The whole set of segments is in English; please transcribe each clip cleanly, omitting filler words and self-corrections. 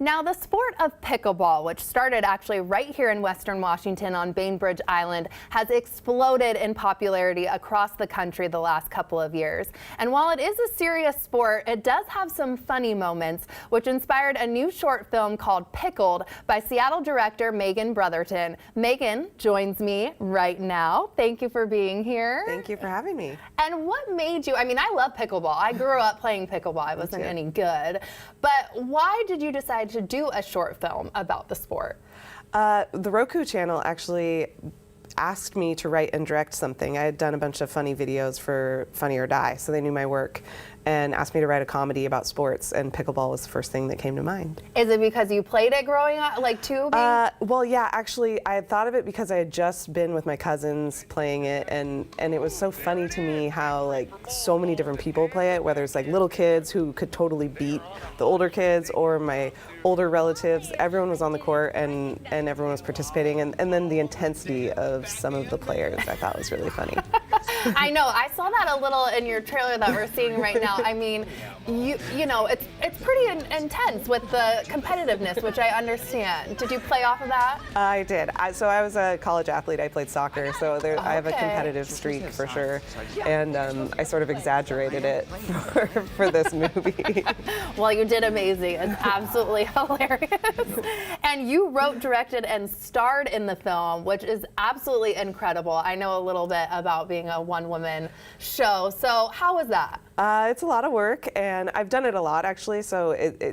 Now, the sport of pickleball, which started actually right here in Western Washington on Bainbridge Island, has exploded in popularity across the country the last couple of years. And while it is a serious sport, it does have some funny moments, which inspired a new short film called Pickled by Seattle director Megan Brotherton. Megan joins me right now. Thank you for being here. Thank you for having me. And what made you, I mean, I love pickleball. I grew up playing pickleball. I wasn't any good. But why did you decide to do a short film about the sport? The Roku channel actually asked me to write and direct something. I had done a bunch of funny videos for Funny or Die, so they knew my work, and asked me to write a comedy about sports, and pickleball was the first thing that came to mind. Is it because you played it growing up, like too? Well, yeah, actually, I had thought of it because I had just been with my cousins playing it, and it was so funny to me how like so many different people play it, whether it's like little kids who could totally beat the older kids or my older relatives. Everyone was on the court and everyone was participating, and then the intensity of some of the players I thought was really funny. I know, I saw that a little in your trailer that we're seeing right now. I mean, you know, it's pretty intense with the competitiveness, which I understand. Did you play off of that? I did. So I was a college athlete. I played soccer, so I have a competitive streak for sure. And I sort of exaggerated it for this movie. Well, you did amazing. It's absolutely hilarious. And you wrote, directed, and starred in the film, which is absolutely incredible. I know a little bit about being a one-woman show. So how was that? It's a lot of work, and I've done it a lot actually, so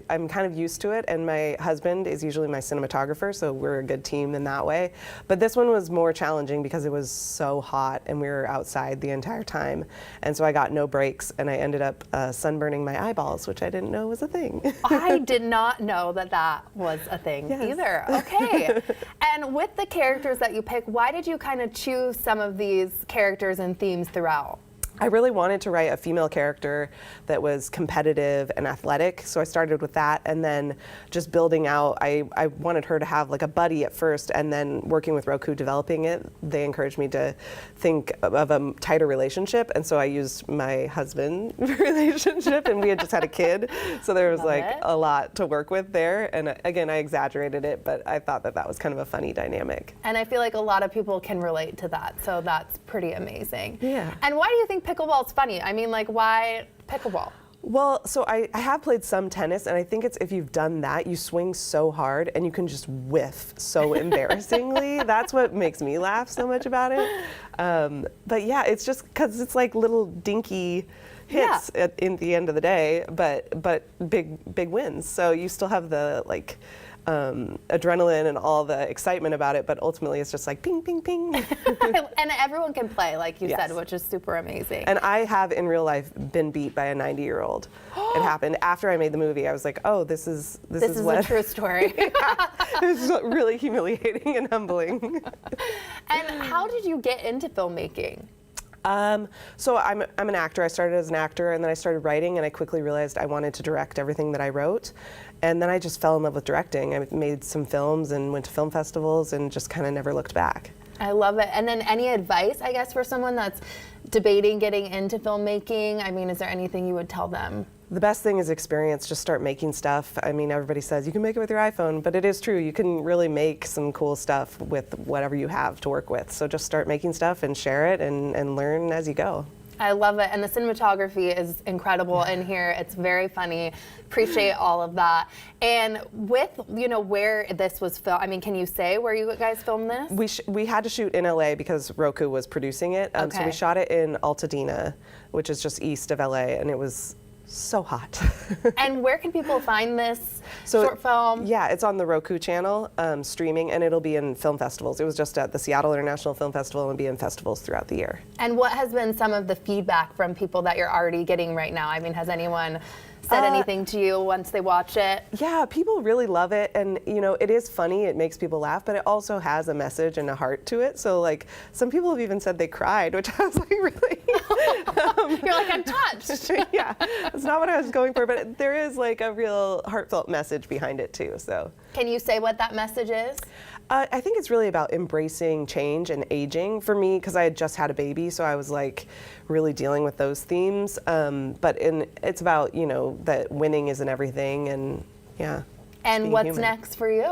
I'm kind of used to it, and my husband is usually my cinematographer, so we're a good team in that way. But this one was more challenging because it was so hot and we were outside the entire time, and so I got no breaks, and I ended up sunburning my eyeballs, which I didn't know was a thing. I did not know that that was a thing either. Okay. And with the characters that you pick, why did you kind of choose some of these characters and themes throughout? I really wanted to write a female character that was competitive and athletic, so I started with that, and then just building out, I wanted her to have like a buddy at first, and then working with Roku developing it, they encouraged me to think of a tighter relationship, and so I used my husband relationship, and we had just had a kid, so there was a lot to work with there, and again, I exaggerated it, but I thought that was kind of a funny dynamic. And I feel like a lot of people can relate to that, so that's pretty amazing. Yeah. And why do you think pickleball is funny? I mean, like, why pickleball? Well, so I have played some tennis, and I think it's if you've done that, you swing so hard and you can just whiff so embarrassingly. That's what makes me laugh so much about it. But yeah, it's just because it's like little dinky hits in the end of the day, but big wins. So you still have the like adrenaline and all the excitement about it, but ultimately it's just like ping, ping, ping. And everyone can play, like you said, which is super amazing. And I have in real life been beat by a 90-year-old. It happened after I made the movie. I was like, oh, this is what, a true story. Yeah, it was really humiliating and humbling. And how did you get into filmmaking? So I'm an actor. I started as an actor, and then I started writing, and I quickly realized I wanted to direct everything that I wrote. And then I just fell in love with directing. I made some films and went to film festivals and just kind of never looked back. I love it. And then any advice, I guess, for someone that's debating getting into filmmaking? I mean, is there anything you would tell them? The best thing is experience. Just start making stuff. I mean, everybody says you can make it with your iPhone, but it is true. You can really make some cool stuff with whatever you have to work with. So just start making stuff and share it and learn as you go. I love it, and the cinematography is incredible in here. It's very funny. Appreciate all of that. And with, you know, where this was filmed, I mean, can you say where you guys filmed this? We had to shoot in LA because Roku was producing it. So we shot it in Altadena, which is just east of LA, and it was so hot. And where can people find this short film? Yeah, it's on the Roku channel, streaming, and it'll be in film festivals. It was just at the Seattle International Film Festival and be in festivals throughout the year. And what has been some of the feedback from people that you're already getting right now? I mean, has anyone said anything to you once they watch it? Yeah, people really love it, and you know, it is funny, it makes people laugh, but it also has a message and a heart to it. So like, some people have even said they cried, which I was like, really? You're like, I'm touched. Yeah, that's not what I was going for, but there is like a real heartfelt message behind it too, so. Can you say what that message is? I think it's really about embracing change and aging for me, because I had just had a baby, so I was like really dealing with those themes. But it's about, you know, that winning isn't everything, and yeah. And being what's human. next for you?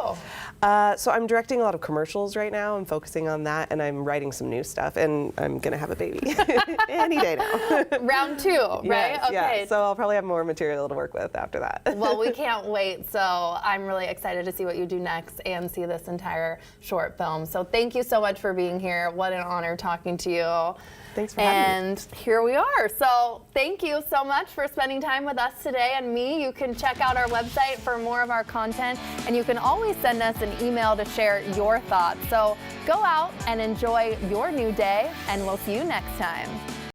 So I'm directing a lot of commercials right now. I'm focusing on that, and I'm writing some new stuff, and I'm gonna have a baby any day now. Round 2, right? Yes, Okay. yeah. So I'll probably have more material to work with after that. Well, we can't wait. So I'm really excited to see what you do next and see this entire short film. So thank you so much for being here. What an honor talking to you. Thanks for having me. And here we are. So thank you so much for spending time with us today and me. You can check out our website for more of our content, and you can always send us an email to share your thoughts. So go out and enjoy your new day, and we'll see you next time.